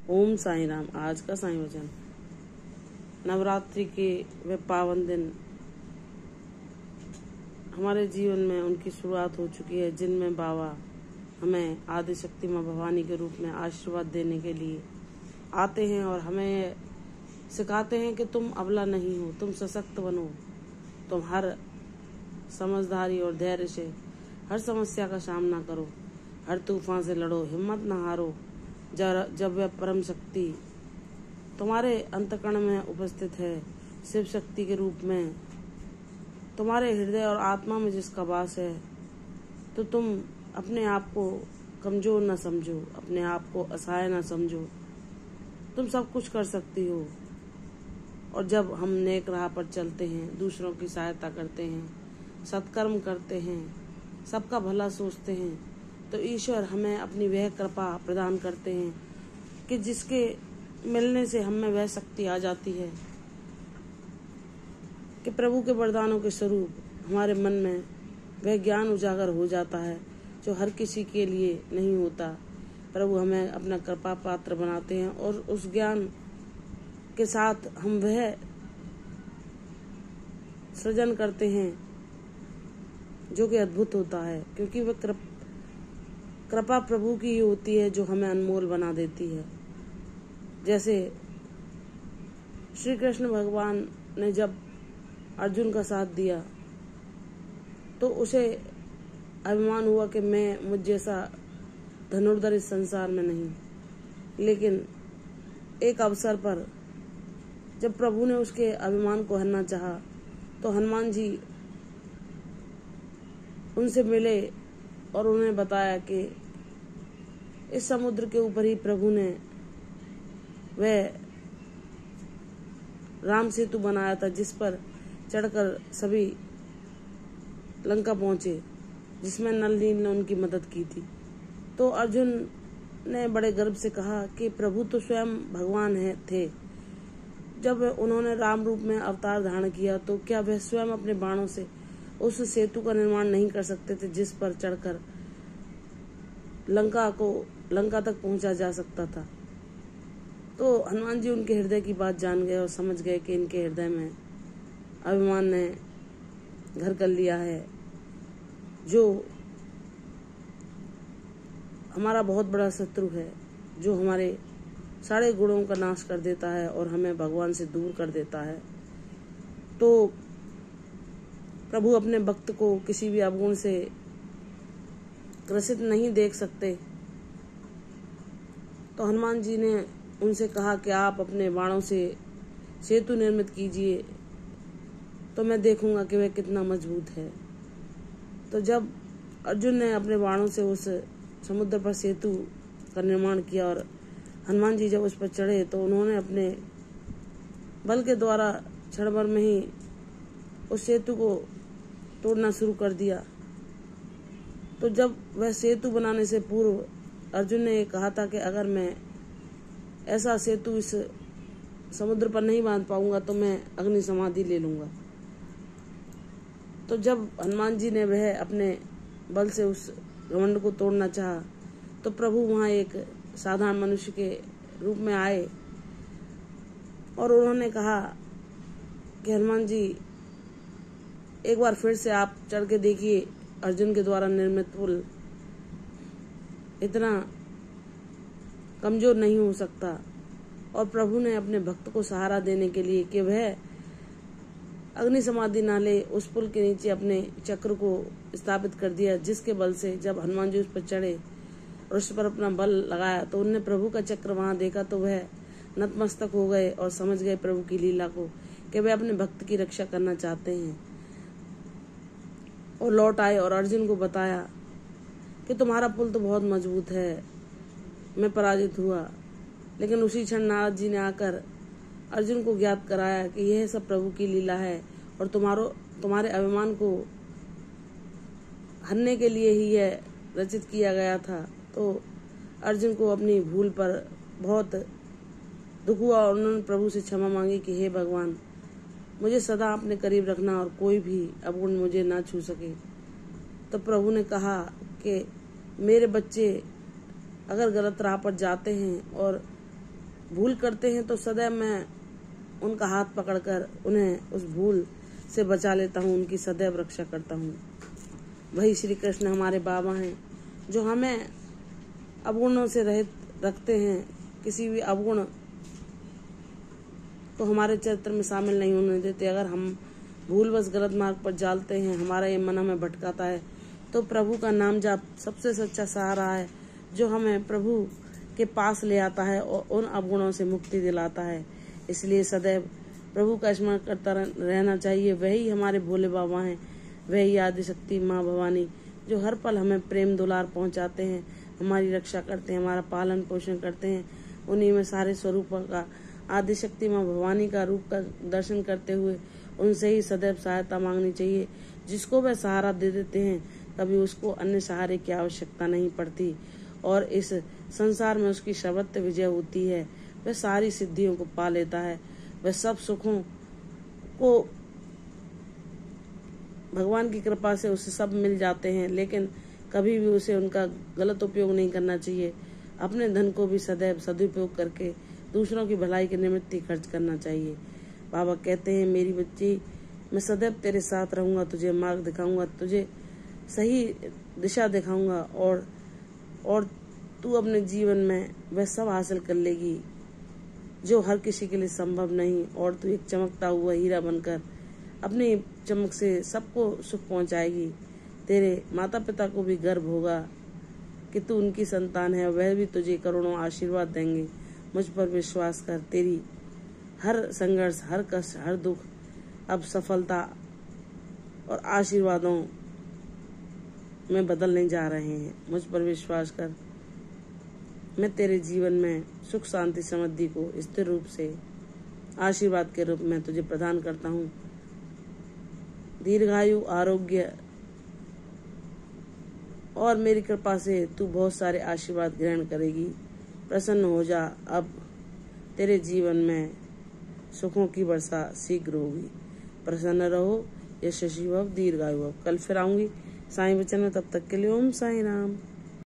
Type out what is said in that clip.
ओम साईं राम। आज का साईं वचन, नवरात्रि के वे पावन दिन हमारे जीवन में उनकी शुरुआत हो चुकी है, जिनमें बाबा हमें आदि शक्ति माँ भवानी के रूप में आशीर्वाद देने के लिए आते हैं और हमें सिखाते हैं कि तुम अबला नहीं हो, तुम सशक्त बनो, तुम हर समझदारी और धैर्य से हर समस्या का सामना करो, हर तूफान से लड़ो, हिम्मत न हारो। जब वह परम शक्ति तुम्हारे अंतकरण में उपस्थित है, शिव शक्ति के रूप में तुम्हारे हृदय और आत्मा में जिसका वास है, तो तुम अपने आप को कमजोर न समझो, अपने आप को असहाय न समझो। तुम सब कुछ कर सकती हो। और जब हम नेक राह पर चलते हैं, दूसरों की सहायता करते हैं, सत्कर्म करते हैं, सबका भला सोचते हैं, तो ईश्वर हमें अपनी वह कृपा प्रदान करते हैं कि जिसके मिलने से हम में वह शक्ति आ जाती है कि प्रभु के वरदानों के स्वरूप हमारे मन में वह ज्ञान उजागर हो जाता है जो हर किसी के लिए नहीं होता। प्रभु हमें अपना कृपा पात्र बनाते हैं और उस ज्ञान के साथ हम वह सृजन करते हैं जो कि अद्भुत होता है, क्योंकि वह कृपा प्रभु की ही होती है जो हमें अनमोल बना देती है। जैसे श्री कृष्ण भगवान ने जब अर्जुन का साथ दिया तो उसे अभिमान हुआ कि मैं मुझ जैसा धनुर्धर इस संसार में नहीं, लेकिन एक अवसर पर जब प्रभु ने उसके अभिमान को हरना चाहा तो हनुमान जी उनसे मिले और उन्हें बताया कि इस समुद्र के ऊपर ही प्रभु ने वह राम सेतु बनाया था, जिस पर चढ़कर सभी लंका पहुंचे, जिसमें नल नील ने उनकी मदद की थी। तो अर्जुन ने बड़े गर्व से कहा कि प्रभु तो स्वयं भगवान थे। जब उन्होंने राम रूप में अवतार धारण किया तो क्या वह स्वयं अपने बाणों से उस सेतु का निर्माण नहीं कर सकते थे जिस पर चढ़कर लंका तक पहुंचा जा सकता था? तो हनुमान जी उनके हृदय की बात जान गए और समझ गए कि इनके हृदय में अभिमान ने घर कर लिया है, जो हमारा बहुत बड़ा शत्रु है, जो हमारे सारे गुणों का नाश कर देता है और हमें भगवान से दूर कर देता है। तो प्रभु अपने भक्त को किसी भी अवगुण से ग्रसित नहीं देख सकते। तो हनुमान जी ने उनसे कहा कि आप अपने बाणों से सेतु निर्मित कीजिए, तो मैं देखूंगा कि वह कितना मजबूत है। तो जब अर्जुन ने अपने बाणों से उस समुद्र पर सेतु का निर्माण किया और हनुमान जी जब उस पर चढ़े तो उन्होंने अपने बल के द्वारा क्षण भर में ही उस सेतु को तोड़ना शुरू कर दिया। तो जब वह सेतु बनाने से पूर्व अर्जुन ने कहा था कि अगर मैं ऐसा सेतु इस समुद्र पर नहीं बांध पाऊंगा तो मैं अग्नि समाधि ले लूंगा। तो जब हनुमान जी ने वह अपने बल से उस घमंड को तोड़ना चाहा तो प्रभु वहां एक साधारण मनुष्य के रूप में आए और उन्होंने कहा कि हनुमान जी एक बार फिर से आप चढ़ के देखिए, अर्जुन के द्वारा निर्मित पुल इतना कमजोर नहीं हो सकता। और प्रभु ने अपने भक्त को सहारा देने के लिए कि वह अग्नि समाधि ना ले, उस पुल के नीचे अपने चक्र को स्थापित कर दिया, जिसके बल से जब हनुमान जी उस पर चढ़े और उस पर अपना बल लगाया तो उनने प्रभु का चक्र वहां देखा तो वह नतमस्तक हो गए और समझ गए प्रभु की लीला को कि वे अपने भक्त की रक्षा करना चाहते हैं। और लौट आए और अर्जुन को बताया कि तुम्हारा पुल तो बहुत मजबूत है, मैं पराजित हुआ। लेकिन उसी क्षण नारद जी ने आकर अर्जुन को ज्ञात कराया कि यह सब प्रभु की लीला है और तुम्हारे अभिमान को हरने के लिए ही यह रचित किया गया था। तो अर्जुन को अपनी भूल पर बहुत दुख हुआ और उन्होंने प्रभु से क्षमा मांगी कि हे भगवान, मुझे सदा अपने करीब रखना और कोई भी अवगुण मुझे ना छू सके। तो प्रभु ने कहा कि मेरे बच्चे अगर गलत राह पर जाते हैं और भूल करते हैं तो सदैव मैं उनका हाथ पकड़कर उन्हें उस भूल से बचा लेता हूँ, उनकी सदैव रक्षा करता हूँ। वही श्री कृष्ण हमारे बाबा हैं जो हमें अवगुणों से रहित रखते हैं। किसी भी अवगुण को हमारे चरित्र में शामिल नहीं होने देते। अगर हम भूलवश गलत मार्ग पर जाते हैं, हमारा ये मन हमें भटकाता है, तो प्रभु का नाम जाप सबसे सच्चा सहारा है जो हमें प्रभु के पास ले आता है और उन अवगुणों से मुक्ति दिलाता है। इसलिए सदैव प्रभु का स्मरण करता रहना चाहिए। वही हमारे भोले बाबा हैं, वही आदिशक्ति माँ भवानी जो हर पल हमें प्रेम दुलार पहुंचाते हैं, हमारी रक्षा करते हैं, हमारा पालन पोषण करते हैं। उन्हीं में सारे स्वरूपों का आदिशक्ति माँ भवानी का रूप का दर्शन करते हुए उनसे ही सदैव सहायता मांगनी चाहिए। जिसको वह सहारा दे देते हैं कभी उसको अन्य सहारे की आवश्यकता नहीं पड़ती और इस संसार में उसकी सर्वत्र विजय होती है। वह सारी सिद्धियों को पा लेता है, वह सब सुखों को भगवान की कृपा से उसे सब मिल जाते हैं, लेकिन कभी भी उसे उनका गलत उपयोग नहीं करना चाहिए। अपने धन को भी सदैव सदुपयोग करके दूसरों की भलाई के निमित्त ही खर्च करना चाहिए। बाबा कहते हैं, मेरी बच्ची, मैं सदैव तेरे साथ रहूंगा, तुझे मार्ग दिखाऊंगा, तुझे सही दिशा दिखाऊंगा और तू अपने जीवन में वह सब हासिल कर लेगी जो हर किसी के लिए संभव नहीं, और तू एक चमकता हुआ हीरा बनकर अपनी चमक से सबको सुख पहुंचाएगी। तेरे माता पिता को भी गर्व होगा कि तू उनकी संतान है, वह भी तुझे करोड़ों आशीर्वाद देंगे। मुझ पर विश्वास कर, तेरी हर संघर्ष, हर कष्ट, हर दुख अब सफलता और आशीर्वादों में बदलने जा रहे हैं। मुझ पर विश्वास कर, मैं तेरे जीवन में सुख शांति समृद्धि को स्थिर रूप से आशीर्वाद के रूप में तुझे प्रदान करता हूँ। दीर्घायु, आरोग्य और मेरी कृपा से तू बहुत सारे आशीर्वाद ग्रहण करेगी। प्रसन्न हो जा, अब तेरे जीवन में सुखों की वर्षा शीघ्र होगी। प्रसन्न रहो, यशस्वी भव, दीर्घायु भव। कल फिर आऊंगी साईं वचन में, तब तक के लिए ओम साईं राम।